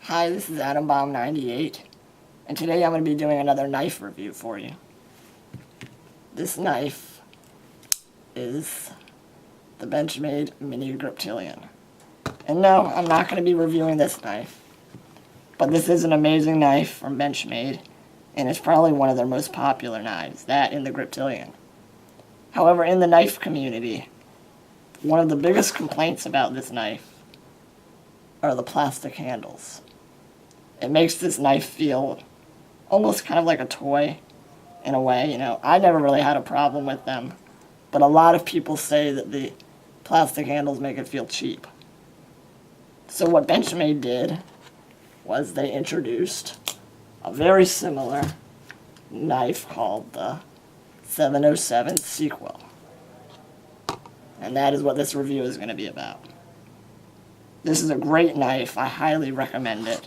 Hi, this is AtomBomb98, and today I'm going to be doing another knife review for you. This knife is the Benchmade Mini Griptilian. And no, I'm not going to be reviewing this knife, but this is an amazing knife from Benchmade, and it's probably one of their most popular knives, that and the Griptilian. However, in the knife community, one of the biggest complaints about this knife are the plastic handles. It makes this knife feel almost kind of like a toy in a way. You know, I never really had a problem with them, but a lot of people say that the plastic handles make it feel cheap. So what Benchmade did was they introduced a very similar knife called the 707 Sequal. And that is what this review is going to be about. This is a great knife. I highly recommend it.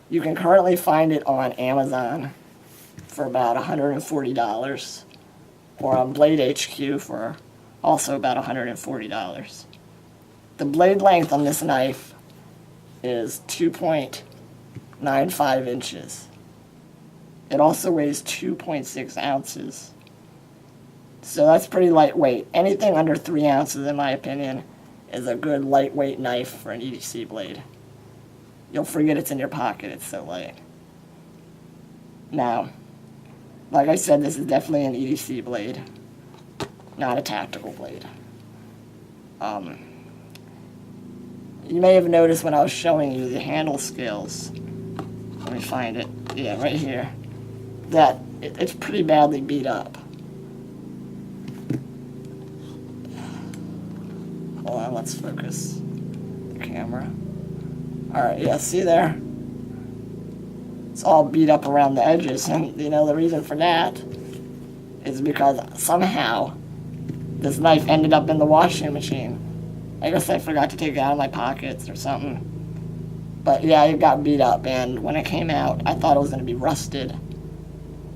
You can currently find it on Amazon for about $140, or on Blade HQ for also about $140. The blade length on this knife is 2.95 inches. It also weighs 2.6 ounces. So that's pretty lightweight. Anything under 3 ounces, in my opinion, is a good lightweight knife for an EDC blade. You'll forget it's in your pocket, it's so light. Now, like I said, this is definitely an EDC blade, not a tactical blade. You may have noticed when I was showing you the handle scales, let me find it, yeah, right here, that it's pretty badly beat up. Hold on, let's focus the camera. Alright, yeah, see there? It's all beat up around the edges, and you know the reason for that is because somehow this knife ended up in the washing machine. I guess I forgot to take it out of my pockets or something. But yeah, it got beat up, and when it came out, I thought it was going to be rusted.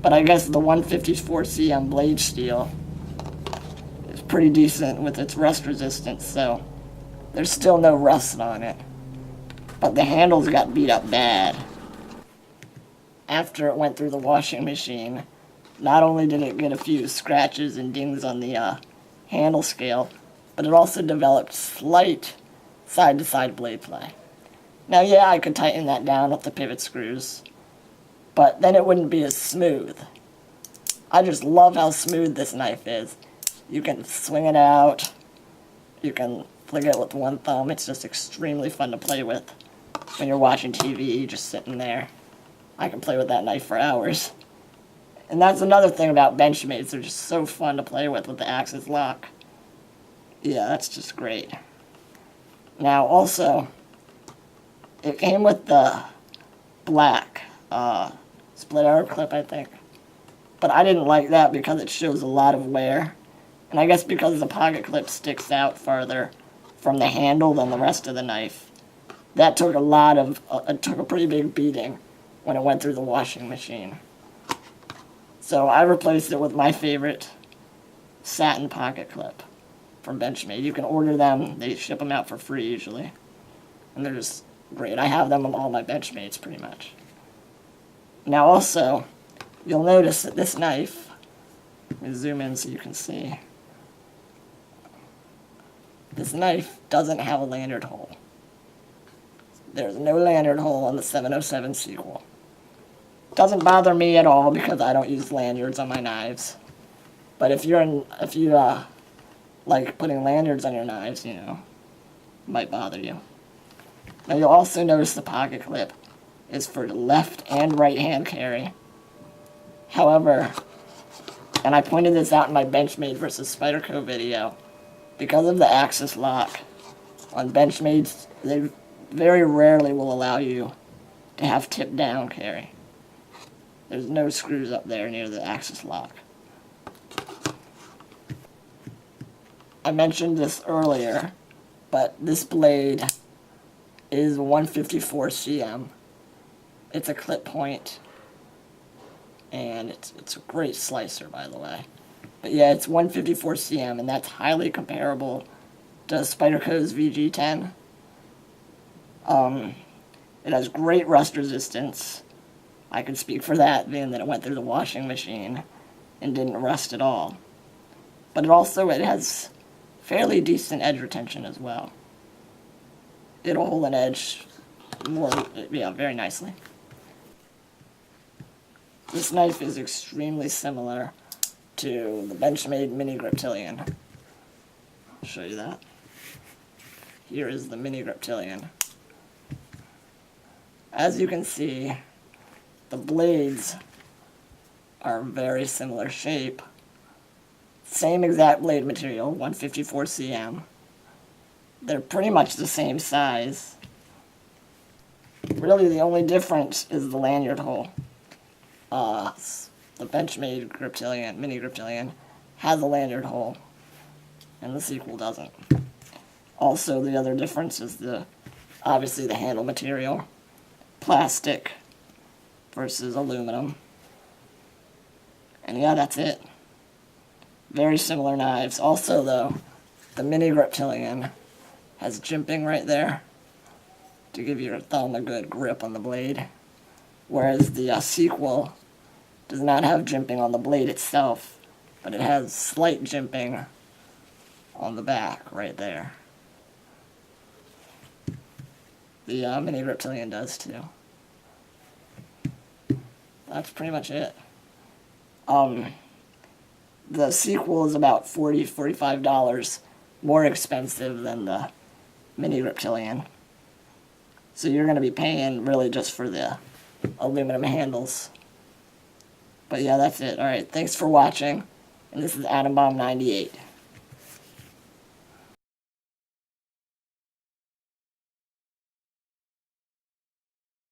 But I guess the 154 CM blade steel is pretty decent with its rust resistance, so there's still no rust on it. But the handles got beat up bad. After it went through the washing machine, not only did it get a few scratches and dings on the handle scale, but it also developed slight side-to-side blade play. Now, yeah, I could tighten that down with the pivot screws, but then it wouldn't be as smooth. I just love how smooth this knife is. You can swing it out, you can flick it with one thumb. It's just extremely fun to play with when you're watching TV, just sitting there. I can play with that knife for hours. And that's another thing about Benchmades. They're just so fun to play with the axis lock. Yeah, that's just great. Now, also, it came with the black split arrow clip, I think. But I didn't like that because it shows a lot of wear. And I guess because the pocket clip sticks out farther from the handle than the rest of the knife, that took it took a pretty big beating when it went through the washing machine. So I replaced it with my favorite satin pocket clip from Benchmade. You can order them, they ship them out for free usually. And they're just great. I have them on all my Benchmades pretty much. Now also, you'll notice that this knife, let me zoom in so you can see, this knife doesn't have a lanyard hole. There's no lanyard hole on the 707 Sequal. Doesn't bother me at all because I don't use lanyards on my knives. But if you like putting lanyards on your knives, you know, it might bother you. Now you'll also notice the pocket clip is for left and right hand carry. However, and I pointed this out in my Benchmade versus Spyderco video, because of the axis lock on Benchmades, they very rarely will allow you to have tip down carry. There's no screws up there near the axis lock. I mentioned this earlier, but this blade is 154 CM. It's a clip point, and it's a great slicer, by the way. But yeah, it's 154 CM, and that's highly comparable to Spyderco's VG10. It has great rust resistance. I can speak for that, being that it went through the washing machine and didn't rust at all. But it has fairly decent edge retention as well. It'll hold an edge very nicely. This knife is extremely similar to the Benchmade Mini Griptilian. I'll show you that. Here is the Mini Griptilian. As you can see, the blades are very similar shape. Same exact blade material, 154 cm. They're pretty much the same size. Really, the only difference is the lanyard hole. The Benchmade Griptilian, Mini Griptilian, has a lanyard hole, and the Sequal doesn't. Also, the other difference is obviously the handle material. Plastic versus aluminum. And yeah, that's it. Very similar knives. Also, though, the Mini Griptilian has jimping right there to give your thumb a good grip on the blade, whereas the Sequal does not have jimping on the blade itself, but it has slight jimping on the back right there. The Mini Griptilian does too. That's pretty much it. The Sequal is about $40, $45 more expensive than the Mini Griptilian. So you're going to be paying really just for the aluminum handles. But yeah, that's it. Alright, thanks for watching. And this is Adam Bomb 98.